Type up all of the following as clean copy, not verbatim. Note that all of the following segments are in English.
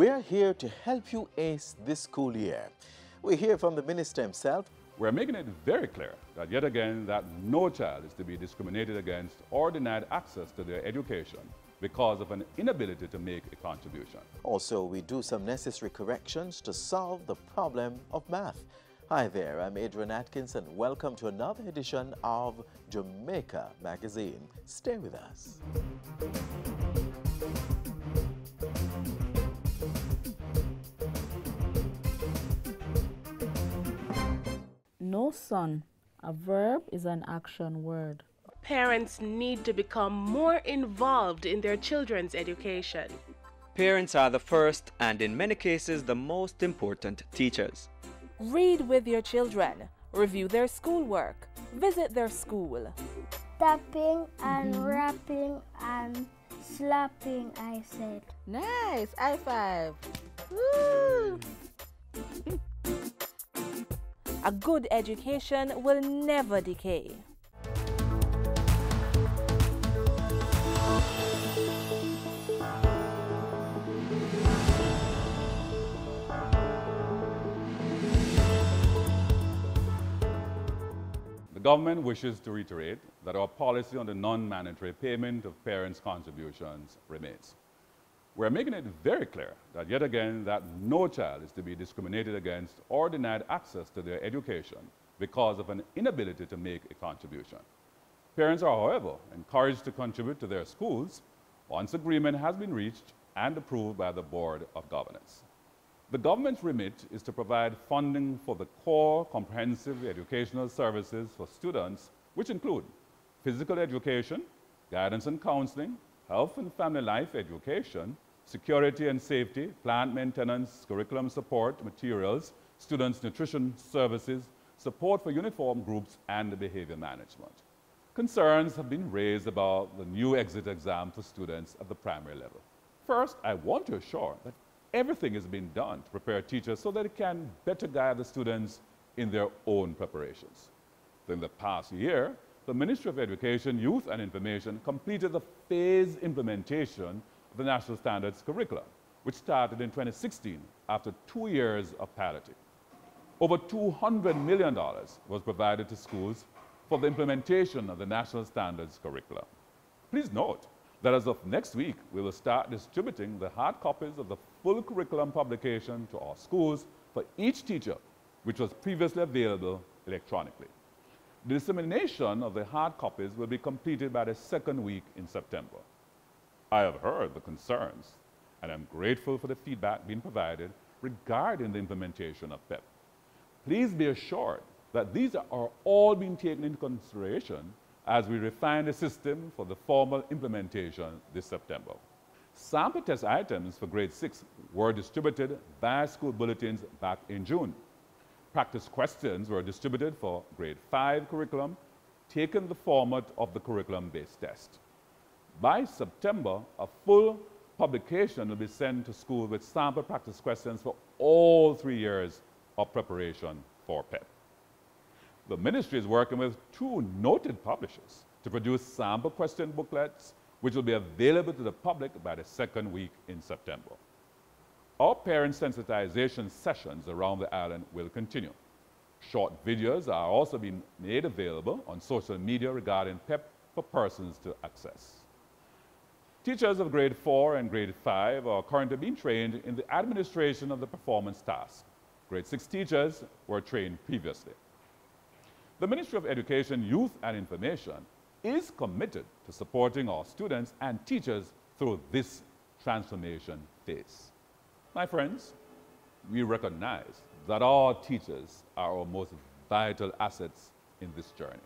We're here to help you ace this school year. We hear from the minister himself. We're making it very clear that yet again that no child is to be discriminated against or denied access to their education because of an inability to make a contribution. Also, we do some necessary corrections to solve the problem of math. Hi there, I'm Adrian Atkins and welcome to another edition of Jamaica Magazine. Stay with us. No, son. A verb is an action word. Parents need to become more involved in their children's education. Parents are the first and in many cases the most important teachers. Read with your children. Review their schoolwork. Visit their school. Tapping and rapping and slapping, I said. Nice! High five! Woo! A good education will never decay. The government wishes to reiterate that our policy on the non-mandatory payment of parents' contributions remains. We're making it very clear that yet again that no child is to be discriminated against or denied access to their education because of an inability to make a contribution. Parents are, however, encouraged to contribute to their schools once agreement has been reached and approved by the Board of Governors. The government's remit is to provide funding for the core comprehensive educational services for students, which include physical education, guidance and counseling, health and family life education, security and safety, plant maintenance, curriculum support, materials, students' nutrition services, support for uniform groups, and behavior management. Concerns have been raised about the new exit exam for students at the primary level. First, I want to assure that everything is being done to prepare teachers so that they can better guide the students in their own preparations. In the past year, the Ministry of Education, Youth and Information completed the phased implementation of the National Standards curriculum, which started in 2016 after 2 years of piloting. Over $200 million was provided to schools for the implementation of the National Standards curriculum. Please note that as of next week, we will start distributing the hard copies of the full curriculum publication to our schools for each teacher, which was previously available electronically. The dissemination of the hard copies will be completed by the second week in September. I have heard the concerns, and I'm grateful for the feedback being provided regarding the implementation of PEP. Please be assured that these are all being taken into consideration as we refine the system for the formal implementation this September. Sample test items for grade 6 were distributed via school bulletins back in June. Practice questions were distributed for grade 5 curriculum, taking the format of the curriculum-based test. By September, a full publication will be sent to school with sample practice questions for all 3 years of preparation for PEP. The ministry is working with 2 noted publishers to produce sample question booklets, which will be available to the public by the second week in September. Our parent sensitization sessions around the island will continue. Short videos are also being made available on social media regarding PEP for persons to access. Teachers of grade 4 and grade 5 are currently being trained in the administration of the performance task. Grade 6 teachers were trained previously. The Ministry of Education, Youth and Information is committed to supporting our students and teachers through this transformation phase. My friends, we recognize that our teachers are our most vital assets in this journey.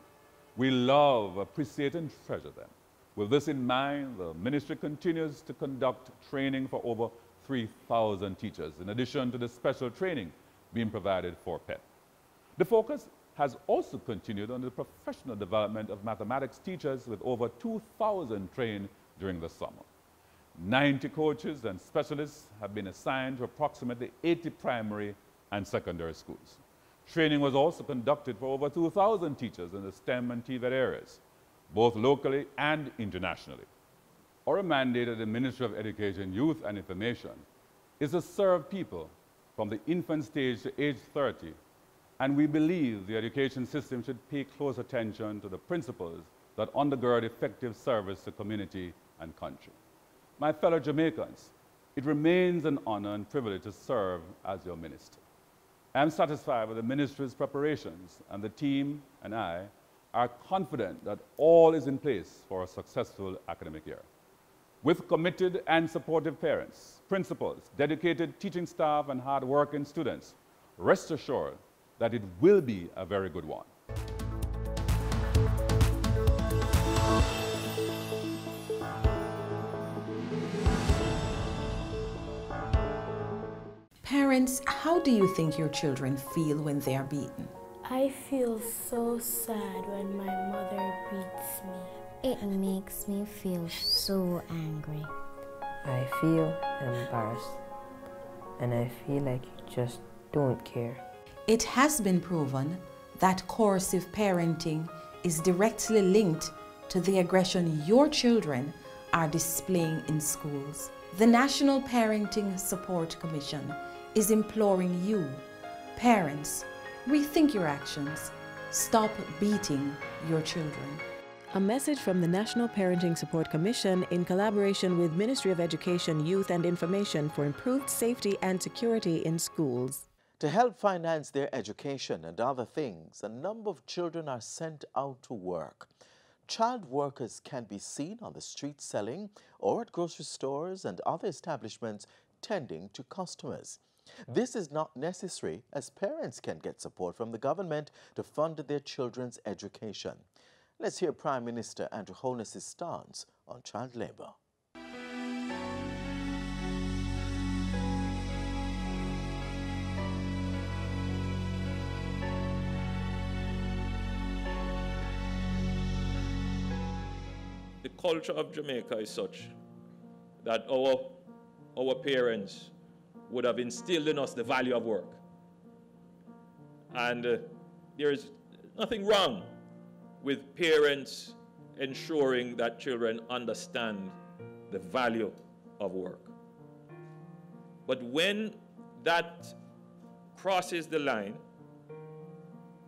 We love, appreciate, and treasure them. With this in mind, the ministry continues to conduct training for over 3,000 teachers, in addition to the special training being provided for PEP. The focus has also continued on the professional development of mathematics teachers, with over 2,000 trained during the summer. 90 coaches and specialists have been assigned to approximately 80 primary and secondary schools. Training was also conducted for over 2,000 teachers in the STEM and TVET areas, both locally and internationally. Our mandate at the Ministry of Education, Youth and Information is to serve people from the infant stage to age 30, and we believe the education system should pay close attention to the principles that undergird effective service to community and country. My fellow Jamaicans, it remains an honor and privilege to serve as your minister. I am satisfied with the ministry's preparations, and the team and I are confident that all is in place for a successful academic year. With committed and supportive parents, principals, dedicated teaching staff, and hard-working students, rest assured that it will be a very good one. Parents, how do you think your children feel when they are beaten? I feel so sad when my mother beats me. It makes me feel so angry. I feel embarrassed, and I feel like you just don't care. It has been proven that coercive parenting is directly linked to the aggression your children are displaying in schools. The National Parenting Support Commission is imploring you, parents, rethink your actions. Stop beating your children. A message from the National Parenting Support Commission in collaboration with Ministry of Education, Youth and Information for improved safety and security in schools. To help finance their education and other things, a number of children are sent out to work. Child workers can be seen on the street selling or at grocery stores and other establishments tending to customers. This is not necessary, as parents can get support from the government to fund their children's education. Let's hear Prime Minister Andrew Holness's stance on child labour. The culture of Jamaica is such that our parents would have instilled in us the value of work. And there is nothing wrong with parents ensuring that children understand the value of work. But when that crosses the line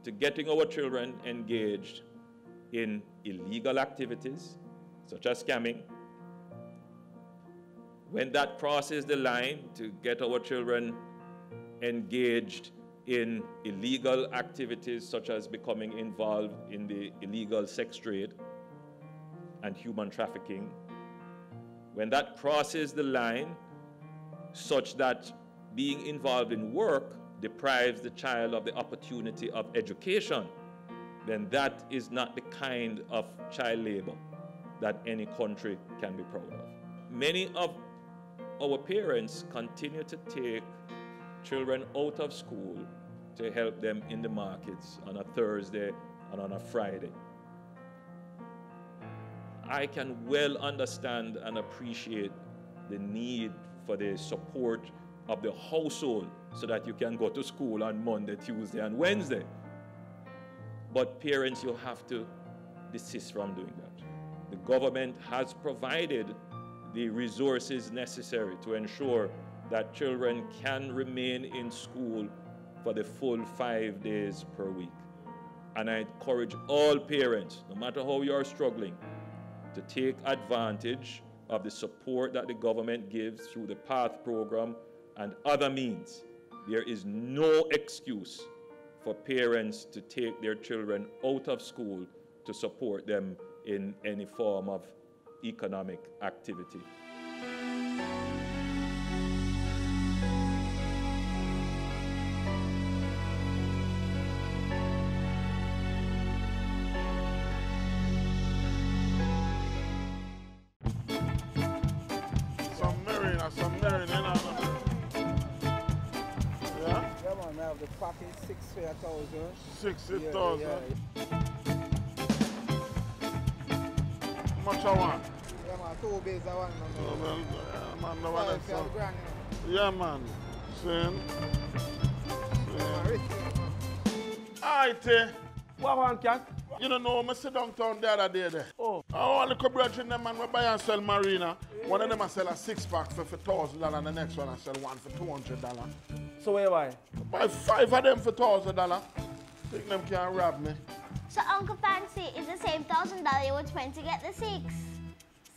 to getting our children engaged in illegal activities, such as scamming, when that crosses the line to get our children engaged in illegal activities such as becoming involved in the illegal sex trade and human trafficking, when that crosses the line such that being involved in work deprives the child of the opportunity of education, then that is not the kind of child labor that any country can be proud of. Many of our parents continue to take children out of school to help them in the markets on a Thursday and on a Friday. I can well understand and appreciate the need for the support of the household so that you can go to school on Monday, Tuesday, and Wednesday. But parents, you have to desist from doing that. The government has provided the resources necessary to ensure that children can remain in school for the full 5 days per week. And I encourage all parents, no matter how you are struggling, to take advantage of the support that the government gives through the PATH program and other means. There is no excuse for parents to take their children out of school to support them in any form of economic activity. Some marine, you know. Yeah? Yeah, man, I have the package 6,000. 60,000? Yeah. How much I want? Yeah, man, 2 bays I want. Yeah, man, the one that's so. Grand, yeah, man. Same. Alright, What one, cat? You don't know, I sit downtown the other day there. Oh. All the brethren, them man, we buy and sell marina. One of them I sell a 6-pack for $1,000 and the next one I sell one for $200. So where buy? Buy 5 of them for $1,000. Think them can't rob me. So Uncle Fancy is the same $1,000 you would spend to get the 6?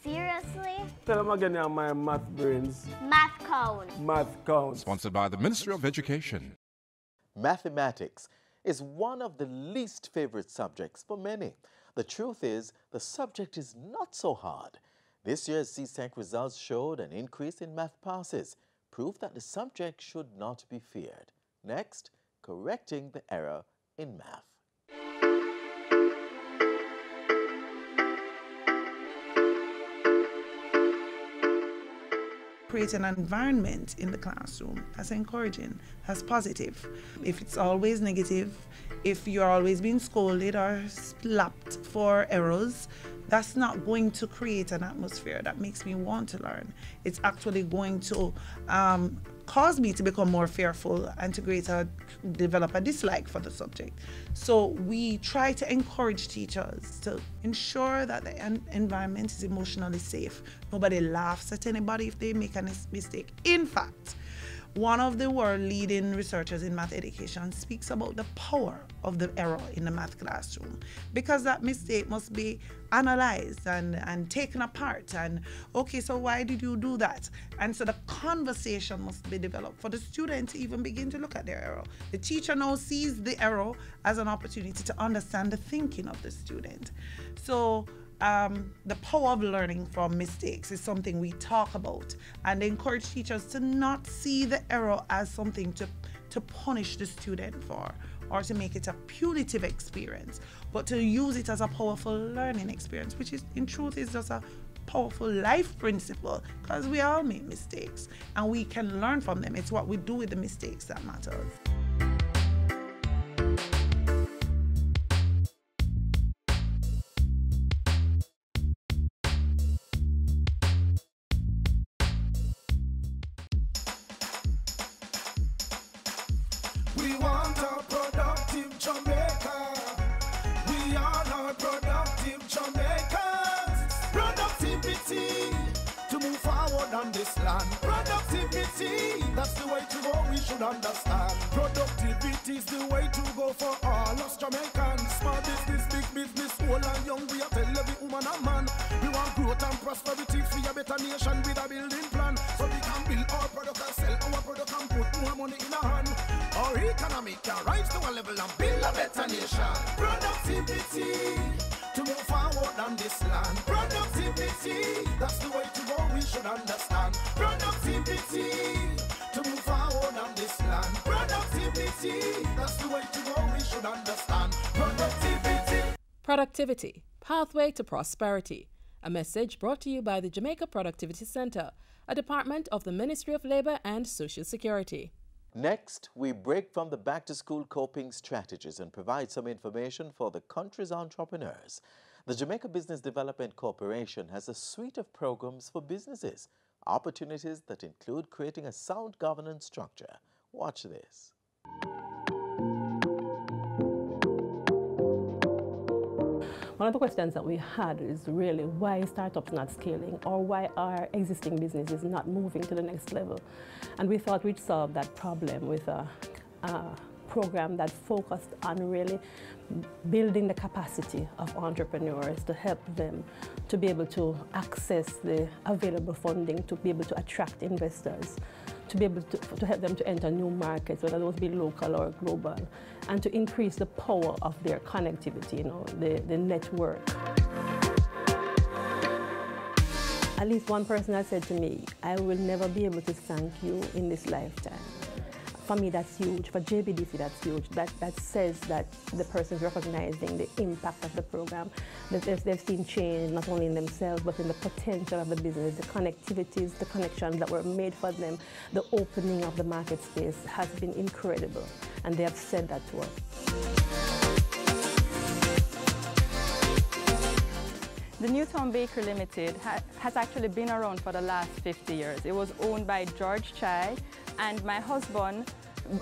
Seriously? Tell them again now, my math brains. Math count. Math count. Sponsored by the Ministry of Education. Mathematics is one of the least favorite subjects for many. The truth is, the subject is not so hard. This year's CSEC results showed an increase in math passes, proof that the subject should not be feared. Next, correcting the error in math. Create an environment in the classroom that's encouraging, that's positive. If it's always negative, if you're always being scolded or slapped for errors, that's not going to create an atmosphere that makes me want to learn. It's actually going to cause me to become more fearful and to develop a dislike for the subject. So we try to encourage teachers to ensure that the environment is emotionally safe. Nobody laughs at anybody if they make a mistake. In fact, one of the world leading researchers in math education speaks about the power of the error in the math classroom, because that mistake must be analyzed and taken apart, and okay, so why did you do that? And so the conversation must be developed for the student to even begin to look at their error. The teacher now sees the error as an opportunity to understand the thinking of the student. So the power of learning from mistakes is something we talk about and encourage teachers to not see the error as something to punish the student for or to make it a punitive experience, but to use it as a powerful learning experience, which is, in truth, is just a powerful life principle, because we all make mistakes and we can learn from them. It's what we do with the mistakes that matters. We want a productive Jamaica. We are not productive Jamaicans. Productivity to move forward on this land. Productivity, that's the way to go, we should understand. Productivity is the way to go for all us Jamaicans. Small business, big business, old and young, we are tell every woman and man. We want growth and prosperity for a better nation with a building plan. So we can build our product and sell our product and put more money in our hand. Our economy can rise to a level and build a better nation. Productivity to move forward on this land. Productivity, that's the way to go, we should understand. Productivity to move forward on this land. Productivity, that's the way to go, we should understand. Productivity. Productivity, pathway to prosperity. A message brought to you by the Jamaica Productivity Center, a department of the Ministry of Labor and Social Security. Next, we break from the back-to-school coping strategies and provide some information for the country's entrepreneurs. The Jamaica Business Development Corporation has a suite of programs for businesses, opportunities that include creating a sound governance structure. Watch this. One of the questions that we had is really why startups not scaling, or why our existing business is not moving to the next level. And we thought we'd solve that problem with a program that focused on really building the capacity of entrepreneurs to help them to be able to access the available funding, to be able to attract investors, to be able to help them to enter new markets, whether those be local or global, and to increase the power of their connectivity, the network. At least one person has said to me, I will never be able to thank you in this lifetime. For me, that's huge. For JBDC, that's huge. That says that the person is recognizing the impact of the program, that they've seen change not only in themselves, but in the potential of the business, the connectivities, the connections that were made for them. The opening of the market space has been incredible, and they have said that to us. The Newtown Bakery Limited has actually been around for the last 50 years. It was owned by George Chai, and my husband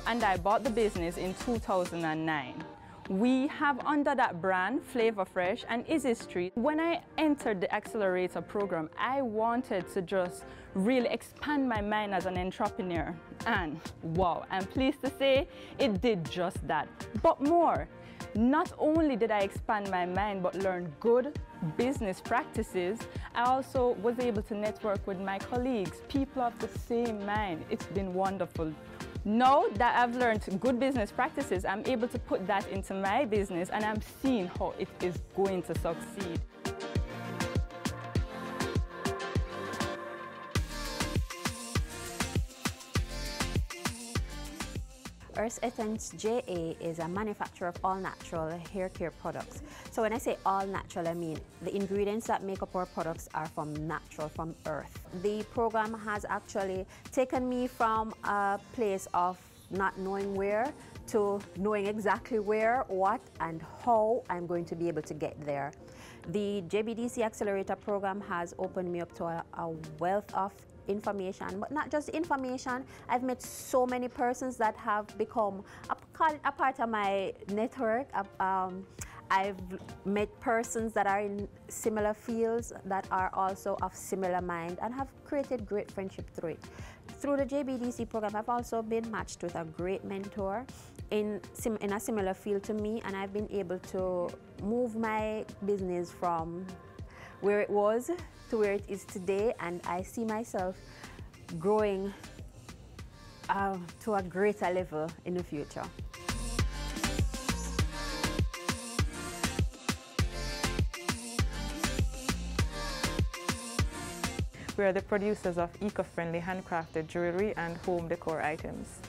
and I bought the business in 2009. We have under that brand Flavor Fresh and Easy Street. When I entered the accelerator program, I wanted to just really expand my mind as an entrepreneur. And wow, I'm pleased to say it did just that. But more, not only did I expand my mind but learn good business practices, I also was able to network with my colleagues, people of the same mind. It's been wonderful. Now that I've learned good business practices, I'm able to put that into my business and I'm seeing how it is going to succeed. Earth Essence JA is a manufacturer of all-natural hair care products. So when I say all-natural, I mean the ingredients that make up our products are from natural, from earth. The program has actually taken me from a place of not knowing where to knowing exactly where, what, and how I'm going to be able to get there. The JBDC Accelerator program has opened me up to a wealth of information, but not just information. I've met so many persons that have become a part of my network. I've met persons that are in similar fields that are also of similar mind and have created great friendship through it. Through the JBDC program, I've also been matched with a great mentor in a similar field to me, and I've been able to move my business from where it was to where it is today, and I see myself growing to a greater level in the future. We are the producers of eco-friendly handcrafted jewelry and home decor items.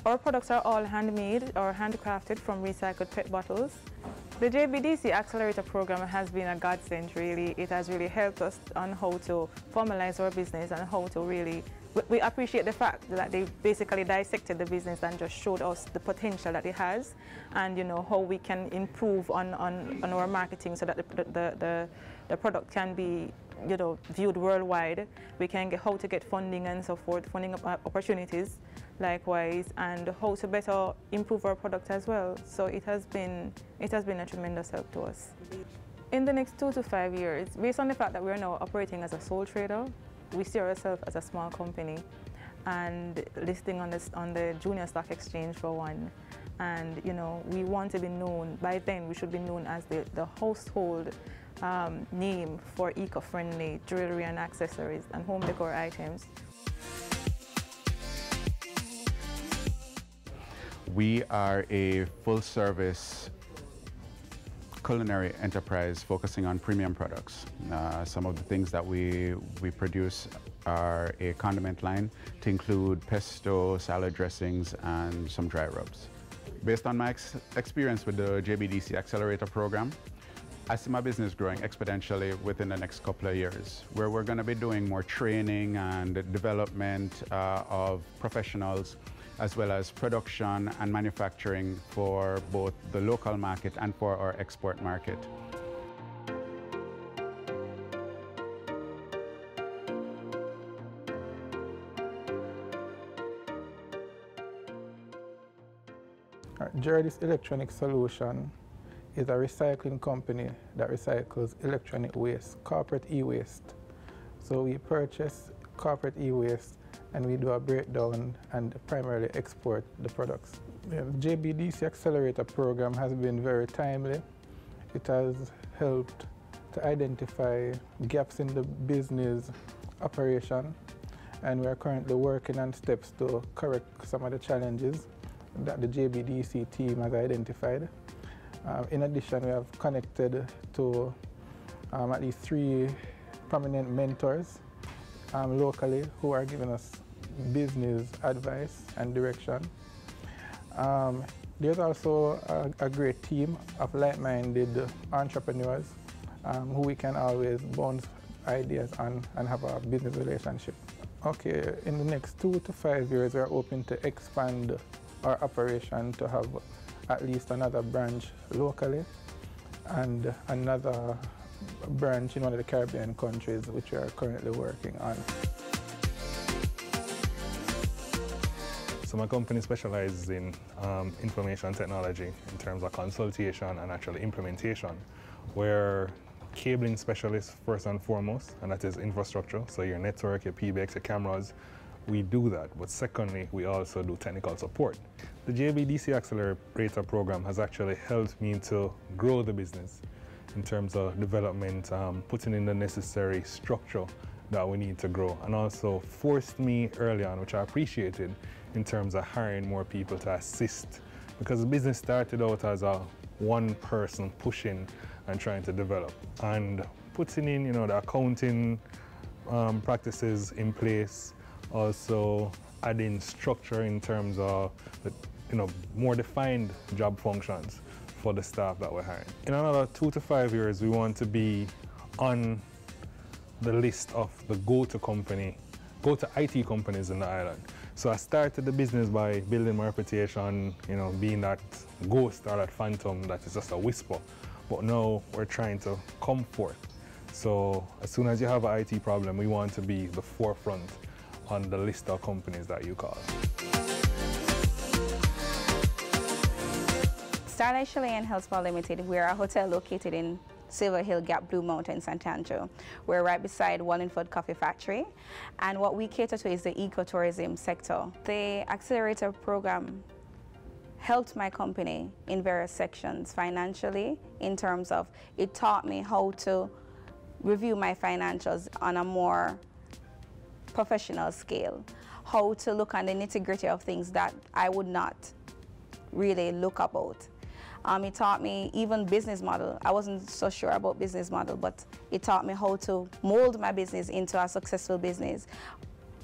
Our products are all handmade or handcrafted from recycled PET bottles. The JBDC Accelerator program has been a godsend, really. It has really helped us on how to formalize our business and how to really, we appreciate the fact that they basically dissected the business and just showed us the potential that it has and, you know, how we can improve on our marketing so that the product can be, you know, viewed worldwide. We can get how to get funding and so forth, funding opportunities likewise, and how to better improve our product as well. So it has been a tremendous help to us. In the next 2 to 5 years, based on the fact that we're now operating as a sole trader, we see ourselves as a small company and listing on the junior stock exchange for one. And you know, we want to be known, by then we should be known as the household name for eco-friendly jewelry and accessories and home decor items. We are a full-service culinary enterprise focusing on premium products. Some of the things that we produce are a condiment line to include pesto, salad dressings, and some dry rubs. Based on my experience with the JBDC Accelerator program, I see my business growing exponentially within the next couple of years, where we're going to be doing more training and development of professionals, as well as production and manufacturing for both the local market and for our export market. Jerdis Electronic Solution is a recycling company that recycles electronic waste, corporate e-waste. So we purchase corporate e-waste and we do a breakdown and primarily export the products. The JBDC Accelerator program has been very timely. It has helped to identify gaps in the business operation, and we are currently working on steps to correct some of the challenges that the JBDC team has identified. In addition, we have connected to at least 3 prominent mentors locally who are giving us business advice and direction. There's also a great team of like-minded entrepreneurs who we can always bounce ideas on and have a business relationship. Okay, in the next 2 to 5 years, we're hoping to expand our operation to have at least another branch locally and another branch in one of the Caribbean countries, which we are currently working on. So my company specializes in information technology in terms of consultation and actually implementation. We're cabling specialists first and foremost, and that is infrastructure. So your network, your PBX, your cameras, we do that. But secondly, we also do technical support. The JBDC Accelerator program has actually helped me to grow the business in terms of development, putting in the necessary structure that we need to grow, and also forced me early on, which I appreciated, in terms of hiring more people to assist, because the business started out as a one person pushing and trying to develop, and putting in, the accounting practices in place, also adding structure in terms of the, more defined job functions for the staff that we're hiring. In another 2 to 5 years, we want to be on the list of the go-to IT companies in the island. So I started the business by building my reputation, being that ghost or that phantom that is just a whisper. But now we're trying to come forth. So as soon as you have an IT problem, we want to be the forefront on the list of companies that you call. Starlight Chalet and Health Spa Limited, we're a hotel located in Silver Hill Gap, Blue Mountain, St. Andrew. We're right beside Wallingford Coffee Factory, and what we cater to is the ecotourism sector. The accelerator program helped my company in various sections financially, in terms of it taught me how to review my financials on a more professional scale, how to look on the nitty-gritty of things that I would not really look about. It taught me even business model. I wasn't so sure about business model, but it taught me how to mold my business into a successful business.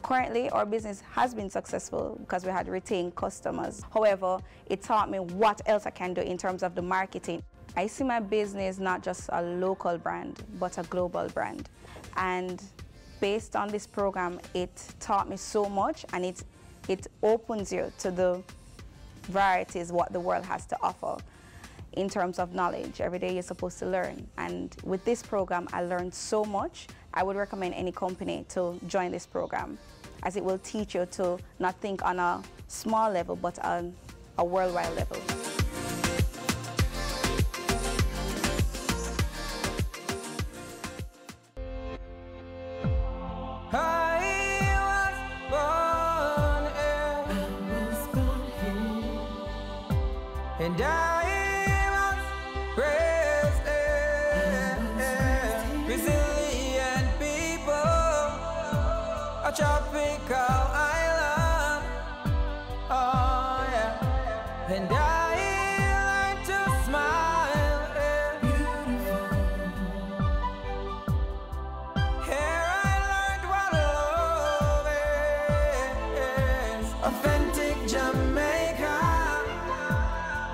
Currently, our business has been successful because we had retained customers. However, it taught me what else I can do in terms of the marketing. I see my business not just a local brand, but a global brand. And based on this program, it taught me so much, and it opens you to the varieties what the world has to offer in terms of knowledge. Every day you're supposed to learn, and with this program I learned so much. I would recommend any company to join this program, as it will teach you to not think on a small level but on a worldwide level. And I was raised resilient people, a tropical island. Oh yeah, and I learned to smile. Here I learned what love is. Authentic Jamaica,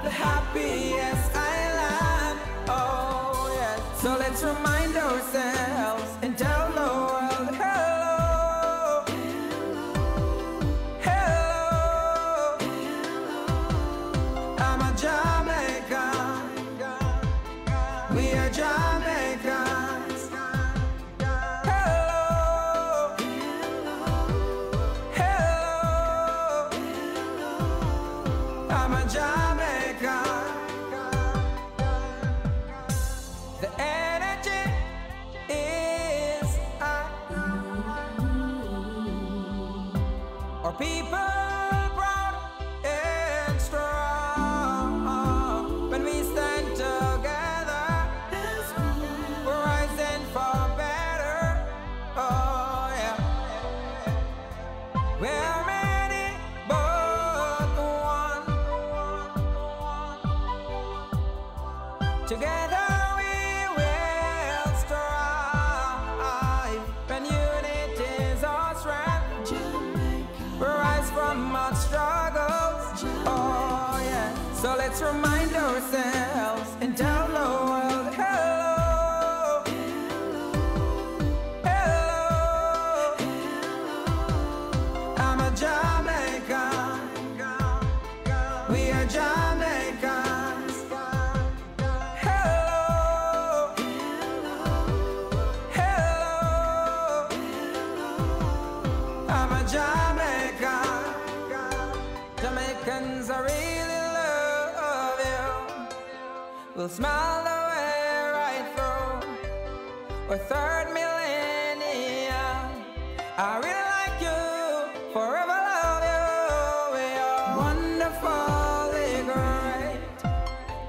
the happiest island. Oh yes. So let's remind ourselves and tell the world hello, hello. I'm a Jamaican. We are Jamaicans. Hello, hello. I'm a Jamaican. The energy is high. Our people proud and strong. When we stand together, we're rising for better. Oh yeah. We're many but one. Together we will strive. When unity is our strength, we rise from much struggles. Oh yeah. So let's remind ourselves and tell the world hello, hello. I'm a Jamaican. We are Jamaicans. Hello, hello. I'm a Jamaican. We'll smile the way right through. We're third millennium. I really like you, forever love you. We are wonderfully great,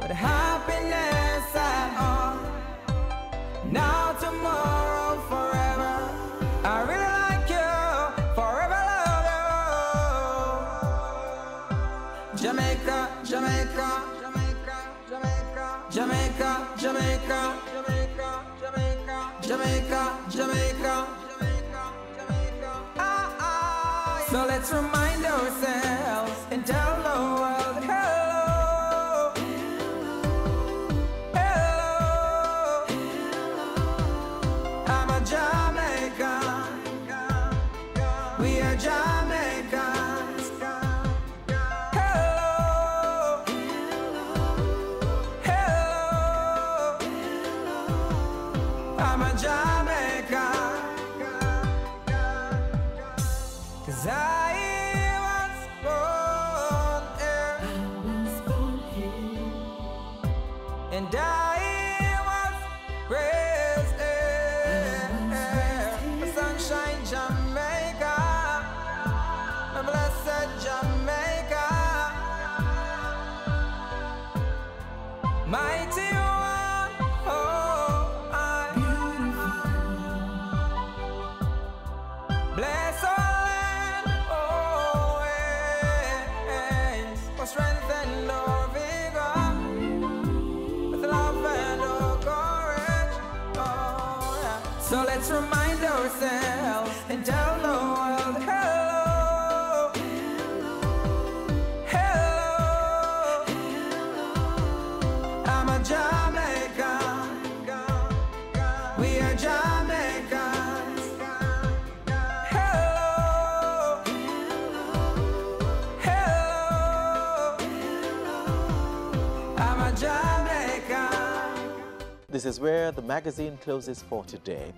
with happiness at all. Now, tomorrow, forever. I really like you, forever love you. Jamaica, Jamaica, Jamaica, Jamaica, Jamaica, Jamaica, Jamaica, Jamaica. So let's remind ourselves and tell the world hello, hello. I'm a Jamaican. We are Jamaicans. Hello, hello. I'm a Jamaican. 'Cause I was born here, and I was raised here. Sunshine Jamaica, my blessed Jamaica, mighty one, oh, I bless all. Strength and no vigor, with love and no courage. Oh, yeah. So let's remind ourselves and tell the world hello, hello. I'm a Jamaican. We are Jamaicans. Hello, hello. I'm a Jamaican. This is where the magazine closes for today.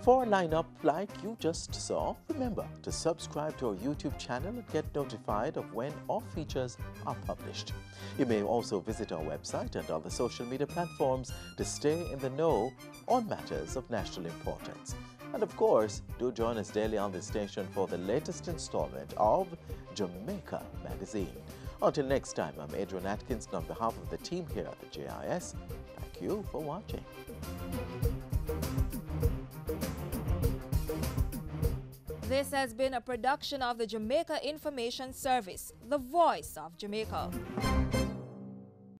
For a lineup like you just saw, remember to subscribe to our YouTube channel and get notified of when our features are published. You may also visit our website and other social media platforms to stay in the know on matters of national importance. And of course, do join us daily on this station for the latest installment of Jamaica Magazine. Until next time, I'm Adrian Atkinson on behalf of the team here at the JIS. Thank you for watching. This has been a production of the Jamaica Information Service, the voice of Jamaica.